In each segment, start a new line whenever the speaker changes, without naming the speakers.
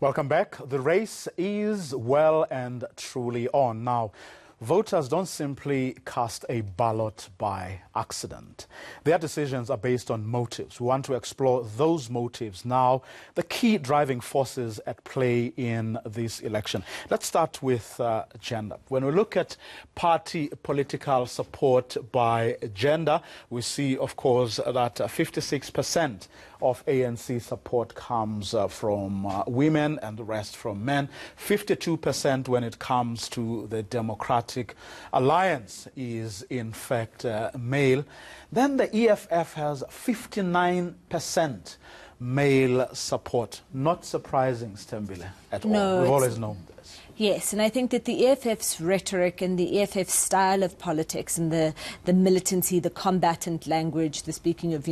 Welcome back. The race is well and truly on. Now, voters don't simply cast a ballot by accident. Their decisions are based on motives. We want to explore those motives now, the key driving forces at play in this election. Let's start with gender. When we look at party political support by gender, we see, of course, that 56% of ANC support comes from women and the rest from men. 52% when it comes to the Democratic Alliance is in fact male. Then the EFF has 59% male support. Not surprising, Sithembile, at all. We've always known this.
Yes, and I think that the EFF's rhetoric and the EFF style of politics and the militancy, the combatant language, the speaking of,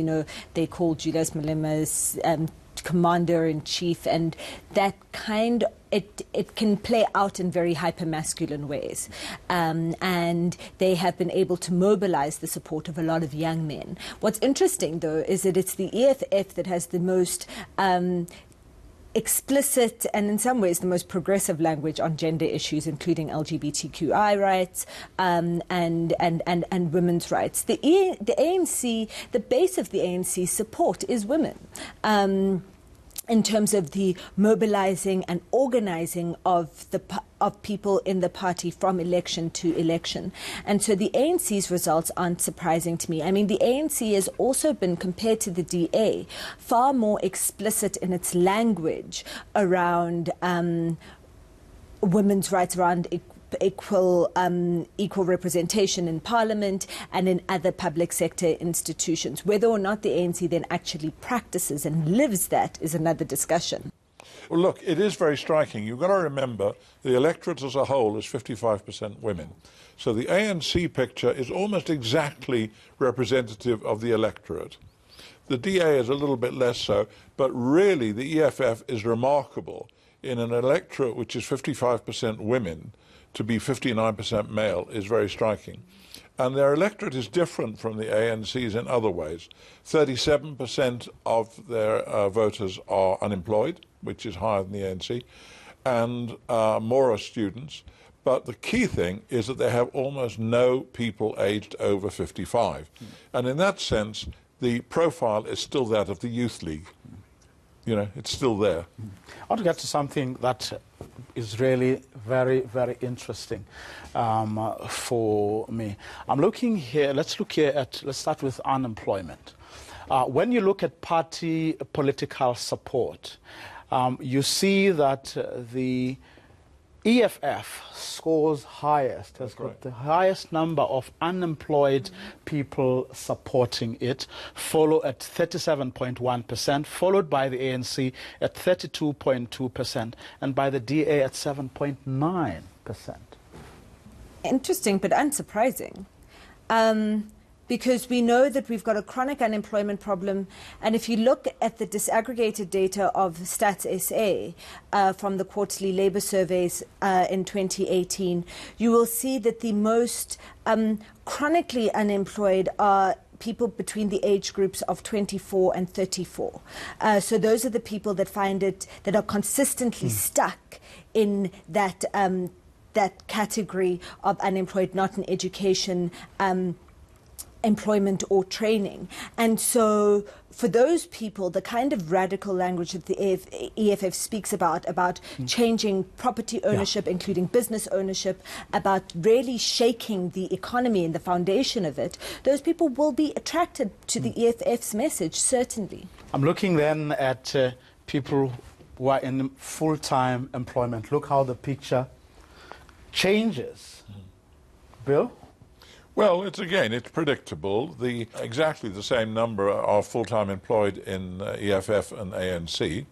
they call Julius Malema's commander-in-chief, and that kind, it can play out in very hyper-masculine ways. And they have been able to mobilize the support of a lot of young men. What's interesting, though, is that it's the EFF that has the most explicit and in some ways the most progressive language on gender issues, including LGBTQI rights and women's rights. The ANC, the base of the ANC support is women. In terms of the mobilizing and organizing of people in the party from election to election. And so the ANC's results aren't surprising to me. I mean, the ANC has also been, compared to the DA, far more explicit in its language around women's rights, around equal representation in Parliament and in other public sector institutions. Whether or not the ANC then actually practices and lives that is another discussion.
Well, look, it is very striking. You've got to remember the electorate as a whole is 55% women. So the ANC picture is almost exactly representative of the electorate. The DA is a little bit less so, but really the EFF is remarkable in an electorate which is 55% women. To be 59% male is very striking. And their electorate is different from the ANC's in other ways. 37% of their voters are unemployed, which is higher than the ANC, and more are students. But the key thing is that they have almost no people aged over 55. And in that sense, the profile is still that of the Youth League. It's still there.
I want to get to something that is really very, very interesting for me. I'm looking here, let's start with unemployment. When you look at party political support, you see that the EFF scores highest, has got the highest number of unemployed people supporting it, follow at 37.1%, followed by the ANC at 32.2%, and by the DA at 7.9%.
Interesting, but unsurprising. Because we know that we've got a chronic unemployment problem. And if you look at the disaggregated data of Stats SA from the quarterly labour surveys in 2018, you will see that the most chronically unemployed are people between the age groups of 24 and 34. So those are the people that that are consistently stuck in that, that category of unemployed, not in education, employment or training. And so for those people, the kind of radical language that the EFF speaks about changing property ownership, including business ownership, about really shaking the economy and the foundation of it, those people will be attracted to the EFF's message, certainly.
I'm looking then at people who are in full-time employment. Look how the picture changes. Bill?
Well, it's predictable. Exactly the same number are full-time employed in EFF and ANC,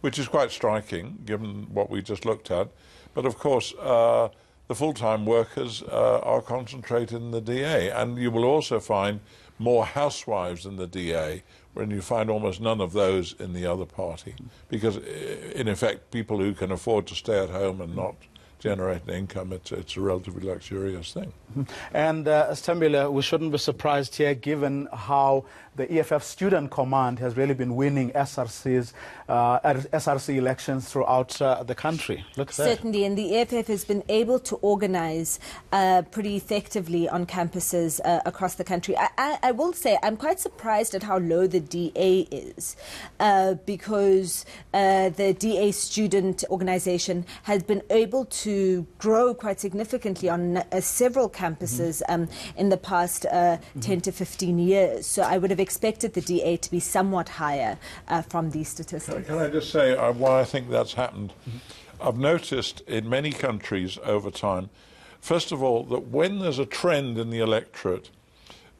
which is quite striking given what we just looked at. But of course, the full-time workers are concentrated in the DA, and you will also find more housewives in the DA, when you find almost none of those in the other party, because in effect, people who can afford to stay at home and not generate an income, it's a relatively luxurious thing.
And Sithembile, we shouldn't be surprised here, given how the EFF Student Command has really been winning SRC elections throughout the country. Look at that.
Certainly, and the EFF has been able to organize pretty effectively on campuses across the country. I will say I'm quite surprised at how low the DA is, because the DA student organization has been able to grow quite significantly on several campuses in the past 10 to 15 years. So I would have expected the DA to be somewhat higher from these statistics.
Can I just say why I think that's happened? I've noticed in many countries over time, first of all, that when there's a trend in the electorate,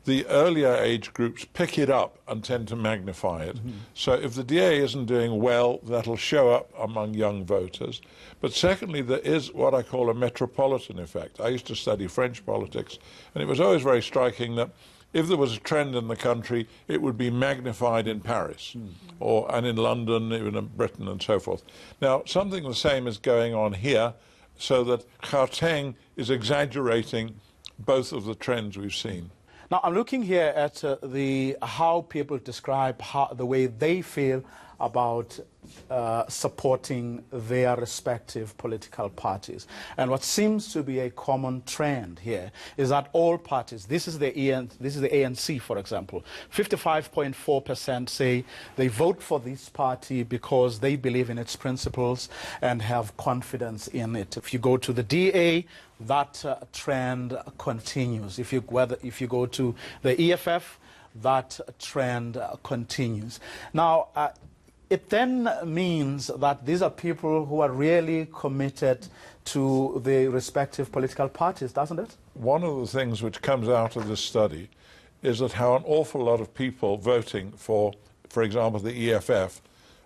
the earlier age groups pick it up and tend to magnify it. So if the DA isn't doing well, that'll show up among young voters. But secondly, there is what I call a metropolitan effect. I used to study French politics, and it was always very striking that if there was a trend in the country, it would be magnified in Paris and in London, even in Britain and so forth. Now, something the same is going on here, so that Gauteng is exaggerating both of the trends we've seen.
Now, I'm looking here at how people describe the way they feel about supporting their respective political parties. And what seems to be a common trend here is that all parties, this is the ANC, for example, 55.4% say they vote for this party because they believe in its principles and have confidence in it. If you go to the DA, that trend continues. If you go to the EFF, that trend continues. Now, it then means that these are people who are really committed to the respective political parties, doesn't it?
One of the things which comes out of this study is that how an awful lot of people voting for example, the EFF,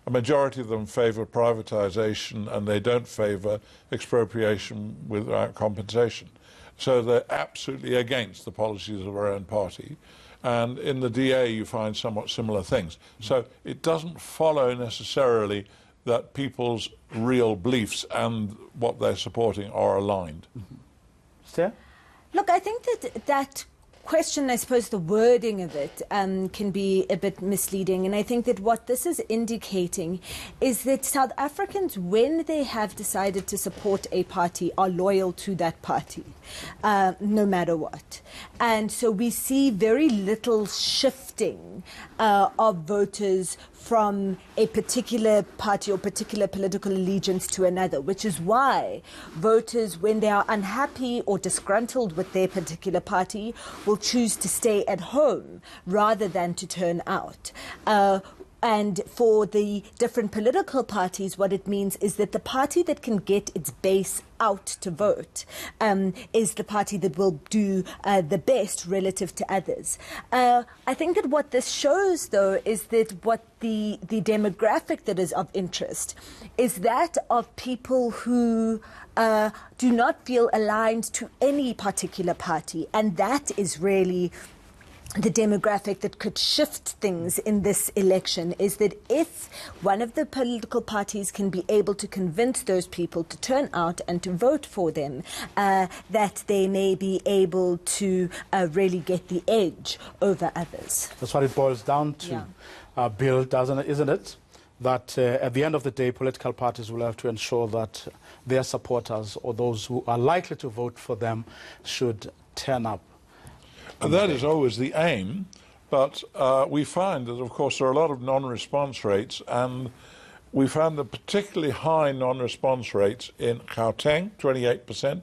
a majority of them favour privatisation and they don't favour expropriation without compensation. So they're absolutely against the policies of our own party. And in the DA you find somewhat similar things. So it doesn't follow necessarily that people's real beliefs and what they're supporting are aligned.
Sarah?
Look, I think that question, I suppose the wording of it can be a bit misleading. And I think that what this is indicating is that South Africans, when they have decided to support a party, are loyal to that party, no matter what. And so we see very little shifting of voters from a particular party or particular political allegiance to another, which is why voters, when they are unhappy or disgruntled with their particular party, will choose to stay at home rather than to turn out. And for the different political parties, what it means is that the party that can get its base out to vote is the party that will do the best relative to others. I think that what this shows, though, is that what the demographic that is of interest is that of people who do not feel aligned to any particular party, and that is really the demographic that could shift things in this election, is that if one of the political parties can be able to convince those people to turn out and to vote for them, that they may be able to really get the edge over others.
That's what it boils down to, yeah. Bill, isn't it? That at the end of the day, political parties will have to ensure that their supporters or those who are likely to vote for them should turn up.
And that is always the aim, but we find that, of course, there are a lot of non-response rates, and we found the particularly high non-response rates in Gauteng, 28%,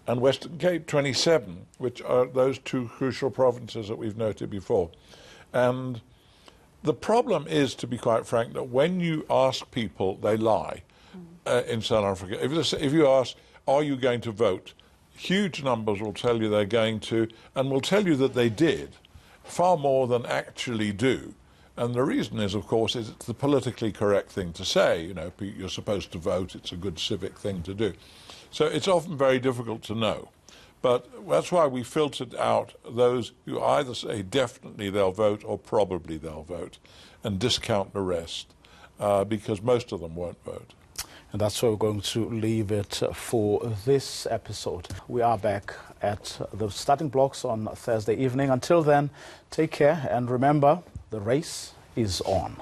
and Western Cape, 27%, which are those two crucial provinces that we've noted before. And the problem is, to be quite frank, that when you ask people, they lie in South Africa. If you ask, are you going to vote? Huge numbers will tell you they're going to, and will tell you that they did, far more than actually do. And the reason is, of course, it's the politically correct thing to say. You know, you're supposed to vote, it's a good civic thing to do. So it's often very difficult to know. But that's why we filtered out those who either say definitely they'll vote or probably they'll vote, and discount the rest, because most of them won't vote.
And that's where we're going to leave it for this episode. We are back at the starting blocks on Thursday evening. Until then, take care and remember, the race is on.